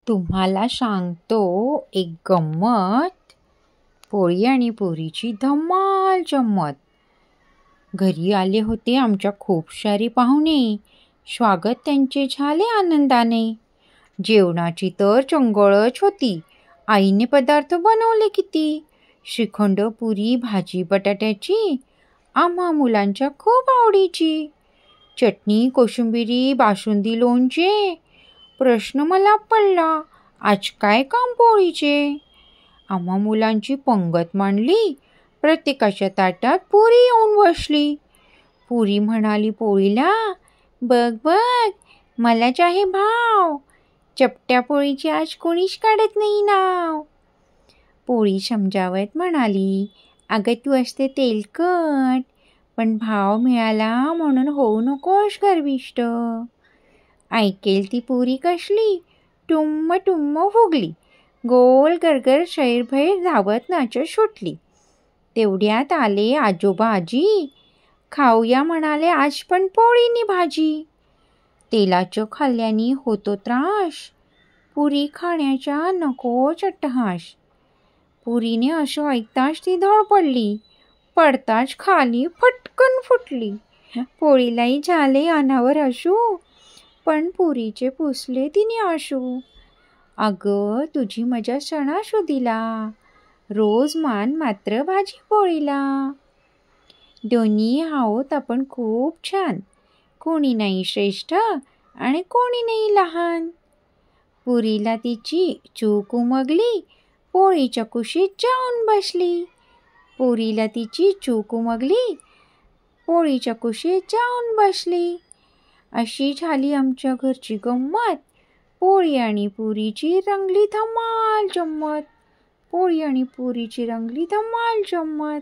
तुम्हाला सांगतो एक गंमत. पोळी आणि पुरीची धमाल जम्मत. घरी आले होते आमच्या खूप सारे पाहुणे. स्वागत त्यांचे झाले आनंदाने. जेवणाची तर चंगळच होती. आईने पदार्थ बनवले किती. श्रीखंड, पुरी, भाजी बटाट्याची आम्हा मुलांच्या खूप आवडीची. चटणी, कोशिंबिरी, बासुंदी, लोणचे. प्रश्न मला पडला, आज काय काम पोळीचे. आम्हा मुलांची पंगत मांडली. प्रत्येकाच्या ताटात पुरी येऊन बसली. पुरी म्हणाली पोळीला, बघ बघ, मलाच आहे भाव. चपट्या पोळीची आज कोणीच काढत नाही नाव. पोळी समजावत म्हणाली, अगं तू असते तेलकट, पण भाव मिळाला म्हणून होऊ नकोस गर्विष्ठ. ऐकेल ती पुरी कसली, टुम्म टुम्म फुगली. गोल गरगर शैरभैर धावत नाचत सुटली. तेवढ्यात आले आजोबा आजी. खाऊया म्हणाले आज पण पोळीनी भाजी. तेलाचं खाल्ल्याने होतो त्रास, पुरी खाण्याचा नकोच अट्टहास. पुरीने असं ऐकताच ती धडपडली. पडताच खाली फटकन फुटली. पोळीलाही झाले अनावर असू, पण पुरीचे पुसले तिने आशू. अगं तुझी मजा सणासुदीला, रोज मान मात्र भाजी पोळीला. दोन्ही आहोत आपण खूप छान, कोणी नाही श्रेष्ठ आणि कोणी नाही लहान. पुरीला तिची चूक उमगली, पोळीच्या कुशीत जाऊन बसली. पुरीला तिची चूक उमगली, पोळीच्या कुशीत जाऊन बसली. अशी झाली आमच्या घरची गंमत. पोळी आणि पुरीची रंगली धमाल जम्मत. पोळी आणि पुरीची रंगली धमाल जम्मत.